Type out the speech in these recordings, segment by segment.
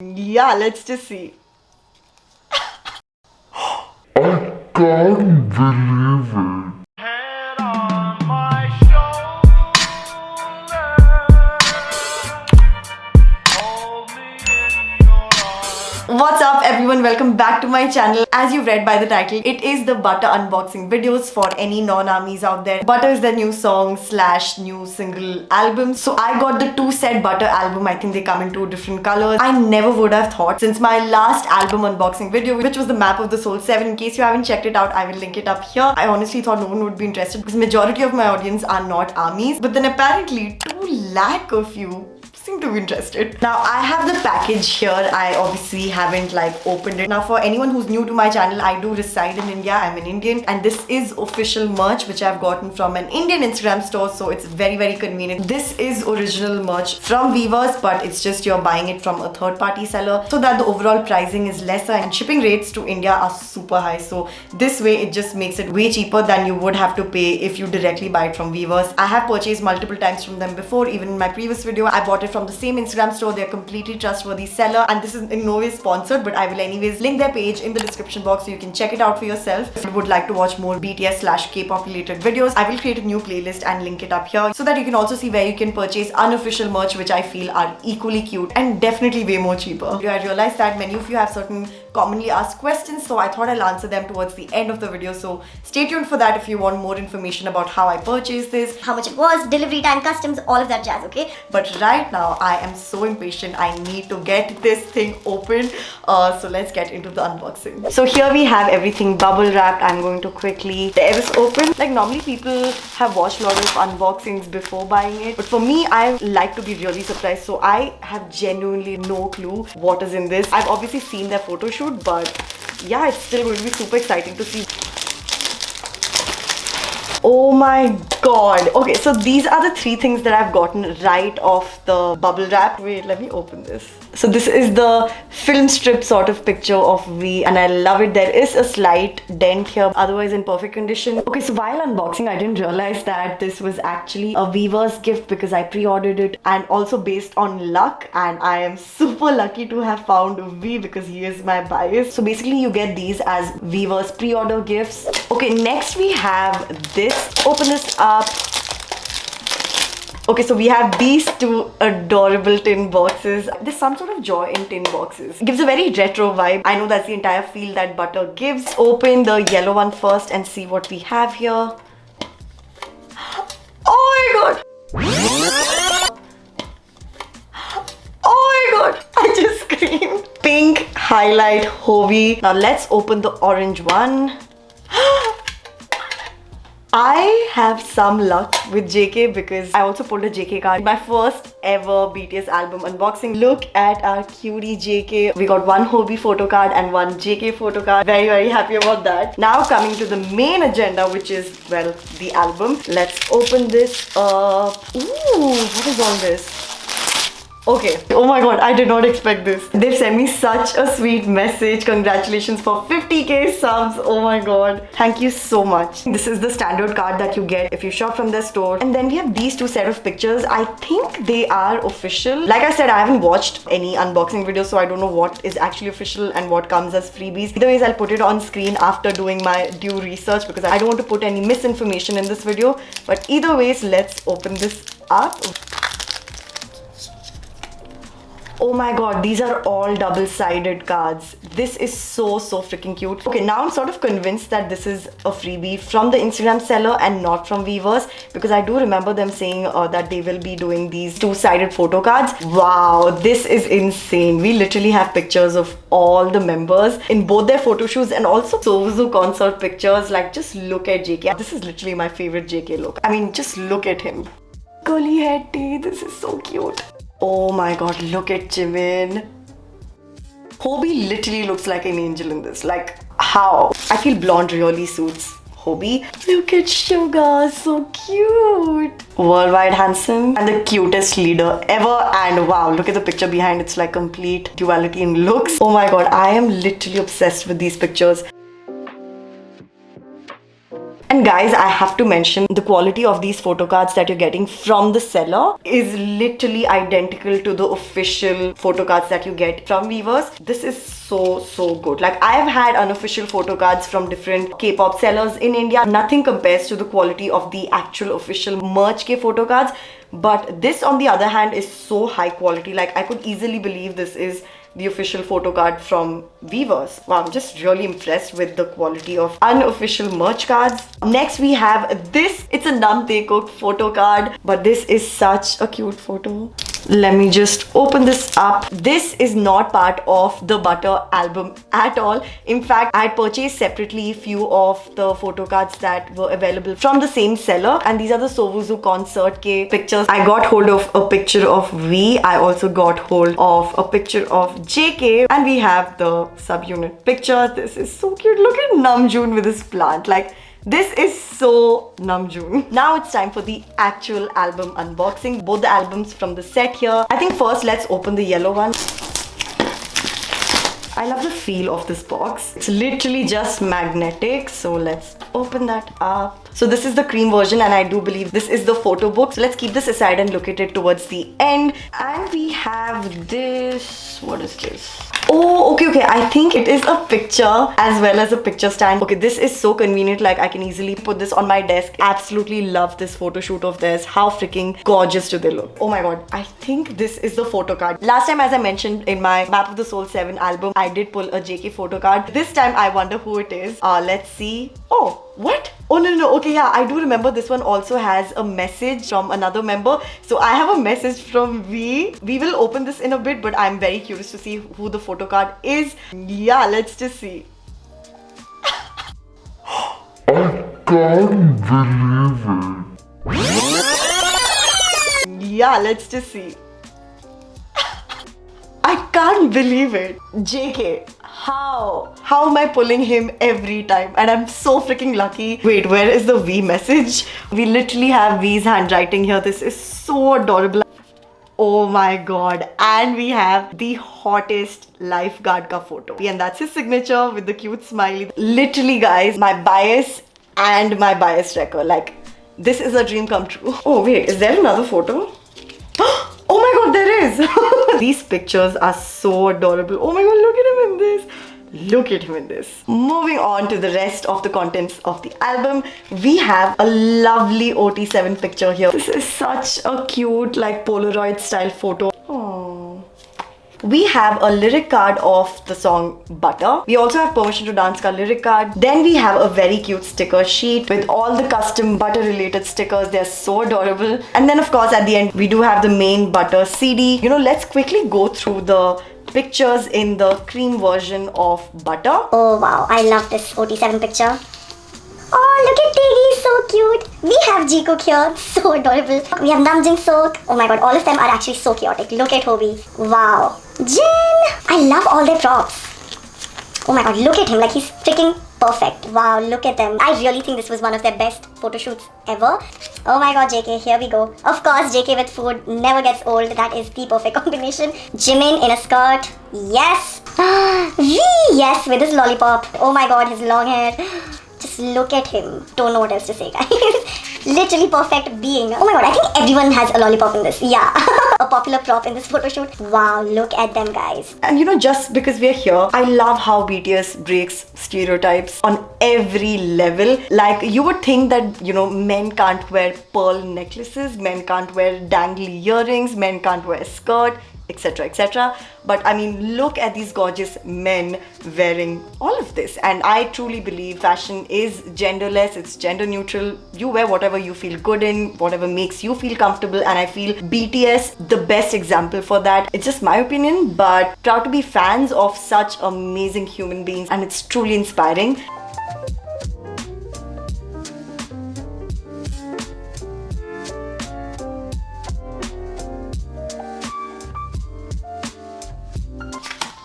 Yeah, let's just see. I can't believe it. Head on my shoulder, hold me in your arms. What's up everyone, welcome back to my channel. As you've read by the title, it is the Butter unboxing videos for any non-armies out there. Butter is the new song slash new single album. So I got the two set Butter album. I think they come in two different colors. I never would have thought, since my last album unboxing video, which was the Map of the Soul 7, in case you haven't checked it out, I will link it up here. I honestly thought no one would be interested because majority of my audience are not armies, but then apparently 2 lakh of you seem to be interested. Now I have the package here. I obviously haven't opened it. Now for anyone who's new to my channel, I do reside in India. I'm an Indian and this is official merch which I've gotten from an Indian Instagram store, so it's very convenient. This is original merch from Weavers, but it's just you're buying it from a third party seller so that the overall pricing is lesser and shipping rates to India are super high. So this way it just makes it way cheaper than you would have to pay if you directly buy it from Weavers. I have purchased multiple times from them before. Even in my previous video, I bought it from the same Instagram store. They're completely trustworthy seller, and this is in no way sponsored, but I will anyways link their page in the description box so you can check it out for yourself. If you would like to watch more BTS slash K-pop related videos, I will create a new playlist and link it up here so that you can also see where you can purchase unofficial merch, which I feel are equally cute and definitely way more cheaper. I realized that many of you have certain commonly asked questions, so I thought I'll answer them towards the end of the video, so stay tuned for that if you want more information about how I purchased this, how much it was, delivery time, customs, all of that jazz, okay? but right now I am so impatient. I need to get this thing open, so let's get into the unboxing. So here we have everything bubble wrapped. I'm going to quickly tear this open. Like normally people have watched a lot of unboxings before buying it, but for me I like to be really surprised, so I have genuinely no clue what is in this. I've obviously seen their photo shoot, but yeah, it's still going to be super exciting to see. Oh my god. Okay, so these are the 3 things that I've gotten right off the bubble wrap. Wait, let me open this. So this is the film strip sort of picture of V, and I love it. There is a slight dent here, otherwise in perfect condition. Okay, so while unboxing, I didn't realize that this was actually a Weavers gift because I pre-ordered it, and also based on luck, and I am super lucky to have found V because he is my bias. So basically you get these as Weavers pre-order gifts. Okay, next we have this. Open this up. Okay, so we have these 2 adorable tin boxes. There's some sort of joy in tin boxes. It gives a very retro vibe. I know that's the entire feel that Butter gives. Open the yellow one first and see what we have here. Oh my god! Oh my god! I just screamed. Pink highlight Hovi. Now let's open the orange one. I have some luck with JK because I also pulled a JK card. My first ever BTS album unboxing. Look at our cutie JK. We got 1 Hobi photo card and 1 JK photo card. Very happy about that. Now coming to the main agenda, which is, well, the album. Let's open this up. Ooh, what is all this? Okay. Oh my god, I did not expect this. They've sent me such a sweet message. Congratulations for 50k subs. Oh my god. Thank you so much. This is the standard card that you get if you shop from their store. And then we have these 2 set of pictures. I think they are official. Like I said, I haven't watched any unboxing videos, so I don't know what is actually official and what comes as freebies. Either ways, I'll put it on screen after doing my due research because I don't want to put any misinformation in this video. But either ways, let's open this up. Oh my god, these are all double-sided cards. This is so freaking cute. Okay, now I'm sort of convinced that this is a freebie from the Instagram seller and not from Weavers, because I do remember them saying that they will be doing these 2-sided photo cards. Wow, this is insane. We literally have pictures of all the members in both their photo shoots and also Sozu concert pictures. Like, just look at JK. This is literally my favorite JK look. I mean, just look at him. Curly head tea, this is so cute. Oh my god, look at Jimin. Hobi literally looks like an angel in this. Like, how? I feel blonde really suits Hobi. Look at Suga, so cute. Worldwide handsome and the cutest leader ever. And wow, look at the picture behind. It's like complete duality in looks. Oh my god, I am literally obsessed with these pictures. And guys, I have to mention the quality of these photo cards that you're getting from the seller is literally identical to the official photo cards that you get from Weavers. This is so good. Like, I've had unofficial photo cards from different K-pop sellers in India. Nothing compares to the quality of the actual official merch K photo cards. But this, on the other hand, is so high quality. Like, I could easily believe this is the official photo card from Weavers. Wow, I'm just really impressed with the quality of unofficial merch cards. Next we have this. It's a Namtae Cook photo card, but this is such a cute photo. Let me just open this up. This is not part of the Butter album at all. In fact, I had purchased separately few of the photo cards that were available from the same seller, and these are the Sovuzu concert K pictures. I got hold of a picture of V. I also got hold of a picture of JK, and we have the subunit picture. This is so cute. Look at Namjoon with this plant. Like, this is so Namjoon. Now it's time for the actual album unboxing. Both the albums from the set here. I think first let's open the yellow one. I love the feel of this box. It's literally just magnetic. So let's open that up. So this is the cream version, and I do believe this is the photo book. So let's keep this aside and look at it towards the end. And we have this. What is this? Oh, okay. I think it is a picture as well as a picture stand. Okay, this is so convenient. Like, I can easily put this on my desk. Absolutely love this photo shoot of theirs. How freaking gorgeous do they look? Oh my god, I think this is the photo card. Last time, as I mentioned in my Map of the Soul 7 album, I did pull a JK photo card. This time, I wonder who it is. Let's see. Oh, what? Oh, no. Okay, yeah, I do remember this one also has a message from another member. So I have a message from V. We will open this in a bit, but I'm very curious to see who the photo card is. Yeah, let's just see. I can't believe it. Yeah, let's just see. I can't believe it. JK. How am I pulling him every time? And I'm so freaking lucky. Wait, where is the V message? We literally have V's handwriting here. This is so adorable. Oh my god. And we have the hottest lifeguard ka photo. And that's his signature with the cute smiley. Literally, guys, my bias and my bias wrecker. Like, this is a dream come true. Oh wait, is there another photo? Oh my god, there is! These pictures are so adorable. Oh my god, look at him in this. Look at him in this. Moving on to the rest of the contents of the album, we have a lovely OT7 picture here. This is such a cute, like, Polaroid style photo. Aww. We have a lyric card of the song Butter. We also have Permission to Dance ka lyric card. Then we have a very cute sticker sheet with all the custom Butter related stickers. They're so adorable. And then of course at the end we do have the main Butter CD. You know, let's quickly go through the pictures in the cream version of Butter. Oh wow, I love this OT7 picture. Oh, look at Tiggy, so cute. We have Jikook here, so adorable. We have Namjoon Sok. Oh my god, all of them are actually so chaotic. Look at Hobie. Wow. Jin! I love all their props. Oh my god, look at him, like he's freaking perfect. Wow, look at them. I really think this was one of their best photo shoots ever. Oh my god, JK, here we go. Of course, JK with food never gets old. That is the perfect combination. Jimin in a skirt. Yes. V, yes, with his lollipop. Oh my god, his long hair. Just look at him. Don't know what else to say, guys. Literally perfect being. Oh my god, I think everyone has a lollipop in this. Yeah. A popular prop in this photo shoot. Wow, look at them, guys. And you know, just because we're here, I love how BTS breaks stereotypes on every level. Like, you would think that, you know, men can't wear pearl necklaces, men can't wear dangly earrings, men can't wear a skirt, etc, etc. But I mean, look at these gorgeous men wearing all of this. And I truly believe fashion is genderless, it's gender neutral. You wear whatever you feel good in, whatever makes you feel comfortable. And I feel BTS the best example for that. It's just my opinion, but proud to be fans of such amazing human beings, and it's truly inspiring.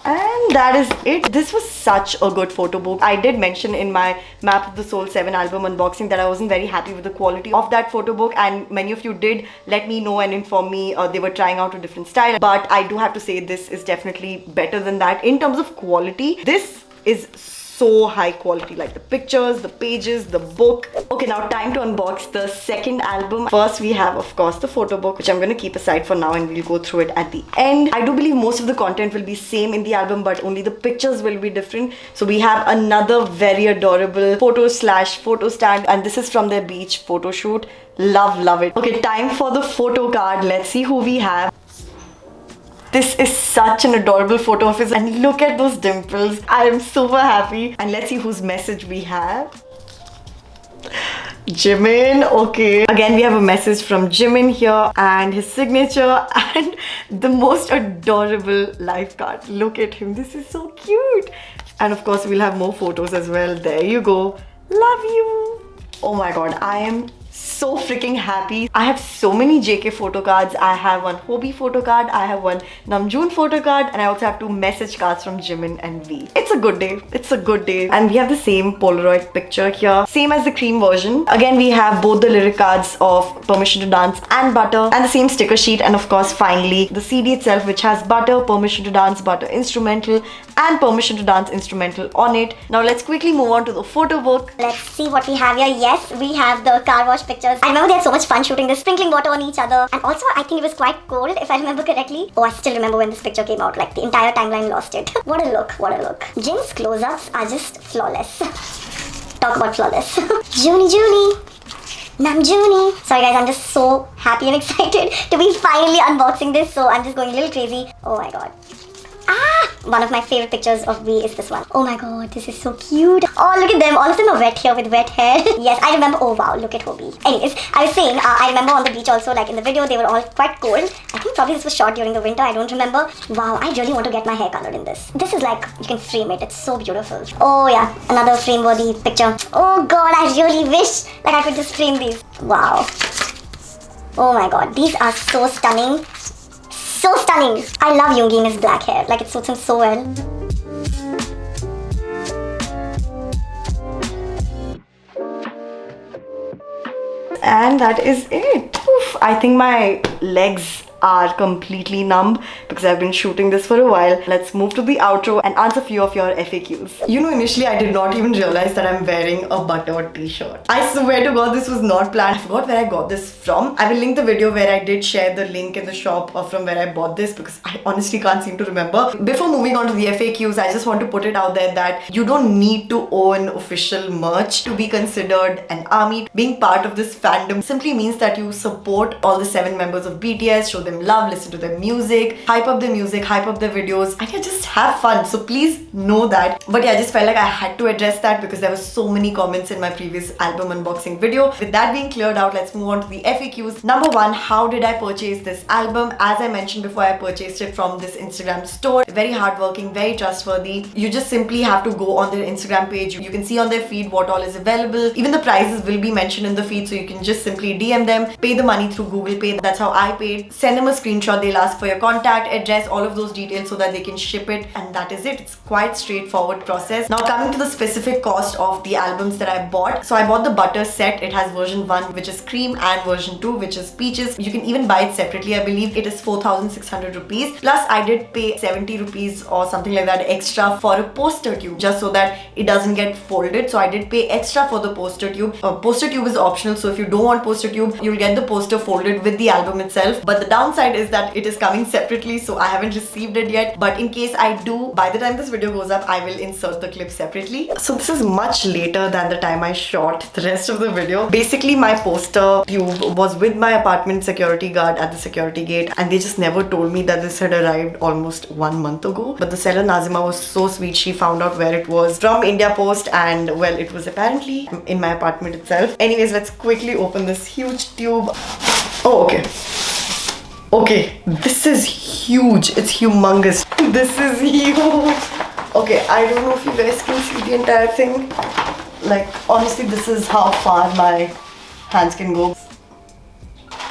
And that is it. This was such a good photo book. I did mention in my Map of the Soul 7 album unboxing that I wasn't very happy with the quality of that photo book, and many of you did let me know and inform me they were trying out a different style. But I do have to say this is definitely better than that in terms of quality. This is so high quality, like the pictures, the pages, the book. Okay, now time to unbox the second album. First we have, of course, the photo book, which I'm going to keep aside for now and we'll go through it at the end. I do believe most of the content will be same in the album, but only the pictures will be different. So we have another very adorable photo stand, and this is from their beach photo shoot. Love it. Okay, time for the photo card. Let's see who we have. This is such an adorable photo of his, and look at those dimples. I am super happy. And let's see whose message we have. Jimin. Okay, again we have a message from Jimin here and his signature and the most adorable life card. Look at him, this is so cute. And of course we'll have more photos as well. There you go. Love you. Oh my god, I am so freaking happy. I have so many JK photo cards. I have one Hobie photo card, I have one Namjoon photo card, and I also have 2 message cards from Jimin and V. It's a good day. It's a good day. And we have the same Polaroid picture here, same as the cream version. Again, we have both the lyric cards of Permission to Dance and Butter, and the same sticker sheet, and of course finally the CD itself, which has Butter, Permission to Dance, Butter instrumental, and Permission to Dance instrumental on it. Now let's quickly move on to the photo book. Let's see what we have here. Yes, we have the car wash pictures. I remember they had so much fun shooting this, sprinkling water on each other. And also, I think it was quite cold, if I remember correctly. Oh, I still remember when this picture came out. Like, the entire timeline lost it. What a look, what a look. Jin's close-ups are just flawless. Talk about flawless. Junie. Namjoon. Sorry guys, I'm just so happy and excited to be finally unboxing this. So I'm just going a little crazy. Oh my god. One of my favorite pictures of V is this one. Oh my god, this is so cute. Oh, look at them. All of them are wet here with wet hair. Yes, I remember. Oh wow, look at Hobie. Anyways, I was saying, I remember on the beach also, like in the video, they were all quite cold. I think probably this was shot during the winter. I don't remember. Wow, I really want to get my hair colored in this. This is like, you can frame it. It's so beautiful. Oh yeah, another frame-worthy picture. Oh god, I really wish like I could just frame these. Wow. Oh my god, these are so stunning. So stunning. I love Yoongi in his black hair. Like, it suits him so well. And that is it. Oof, I think my legs are completely numb because I've been shooting this for a while. Let's move to the outro and answer a few of your FAQs. You know, initially I did not even realize that I'm wearing a Butter t-shirt. I swear to god, this was not planned. I forgot where I got this from. I will link the video where I did share the link in the shop from where I bought this because I honestly can't seem to remember. Before moving on to the FAQs, I just want to put it out there that you don't need to own official merch to be considered an ARMY. Being part of this fandom simply means that you support all the 7 members of BTS, show them love, listen to their music, hype up their music, hype up their videos, and yeah, just have fun. So please know that. But yeah, I just felt like I had to address that because there were so many comments in my previous album unboxing video. With that being cleared out, let's move on to the FAQs. Number 1, how did I purchase this album? As I mentioned before, I purchased it from this Instagram store. Very hardworking, very trustworthy. You just simply have to go on their Instagram page. You can see on their feed what all is available. Even the prices will be mentioned in the feed, so you can just simply DM them, pay the money through Google Pay. That's how I paid. Send them a screenshot. They'll ask for your contact, address, all of those details so that they can ship it, and that is it. It's quite straightforward process. Now coming to the specific cost of the albums that I bought. So I bought the Butter set. It has version 1, which is cream, and version 2, which is peaches. You can even buy it separately. I believe it is 4,600 rupees. Plus I did pay 70 rupees or something like that extra for a poster tube, just so that it doesn't get folded. So I did pay extra for the poster tube. Poster tube is optional, so if you don't want poster tube, you'll get the poster folded with the album itself. But the downside is that it is coming separately, so I haven't received it yet. But in case I do, by the time this video goes up, I will insert the clip separately. So this is much later than the time I shot the rest of the video. Basically, my poster tube was with my apartment security guard at the security gate, and they just never told me that this had arrived almost 1 month ago. But the seller Nazima was so sweet. She found out where it was from India Post, and well, it was apparently in my apartment itself. Anyways, let's quickly open this huge tube. Oh, okay. Okay, this is huge. It's humongous. This is huge. Okay, I don't know if you guys can see the entire thing. Like, honestly, this is how far my hands can go.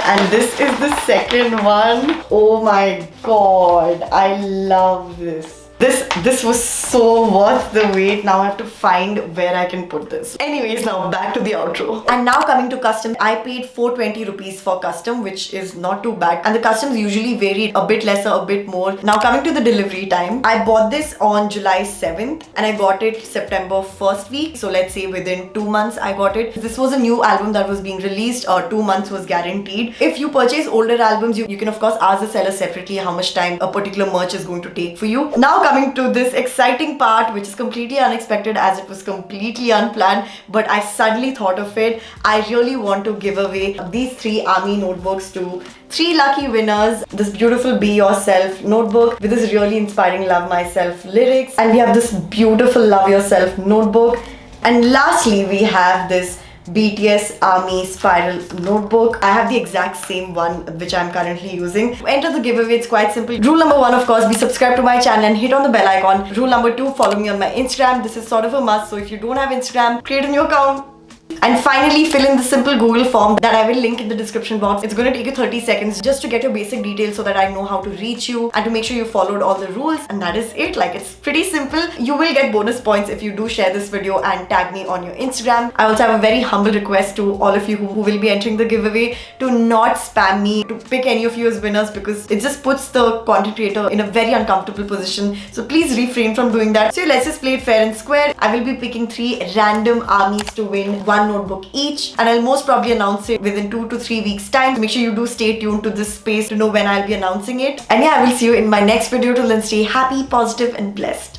And this is the second one. Oh my god, I love this. This was so worth the wait. Now I have to find where I can put this. Anyways, now back to the outro. And now coming to custom, I paid 420 rupees for custom, which is not too bad. And the customs usually vary a bit lesser, a bit more. Now coming to the delivery time, I bought this on July 7th and I got it September 1st week. So let's say within 2 months I got it. This was a new album that was being released. 2 months was guaranteed. If you purchase older albums, you can of course ask the seller separately how much time a particular merch is going to take for you. Now coming to this exciting part, which is completely unexpected as it was completely unplanned, but I suddenly thought of it. I really want to give away these 3 army notebooks to 3 lucky winners. This beautiful Be Yourself notebook with this really inspiring Love Myself lyrics, and we have this beautiful Love Yourself notebook, and lastly we have this BTS Army Spiral notebook. I have the exact same one which I'm currently using. To enter the giveaway, it's quite simple. Rule number 1, of course, be subscribed to my channel and hit on the bell icon. Rule number 2, follow me on my Instagram. This is sort of a must, so if you don't have Instagram, create a new account. And finally, fill in the simple Google form that I will link in the description box. It's going to take you 30 seconds just to get your basic details so that I know how to reach you and to make sure you followed all the rules. And that is it. Like, it's pretty simple. You will get bonus points if you do share this video and tag me on your Instagram. I also have a very humble request to all of you who will be entering the giveaway to not spam me to pick any of you as winners, because it just puts the content creator in a very uncomfortable position. So please refrain from doing that. So let's just play it fair and square. I will be picking 3 random armies to win 1 notebook each, and I'll most probably announce it within 2 to 3 weeks time. Make sure you do stay tuned to this space to know when I'll be announcing it. And yeah, I will see you in my next video. Till then, stay happy, positive and blessed.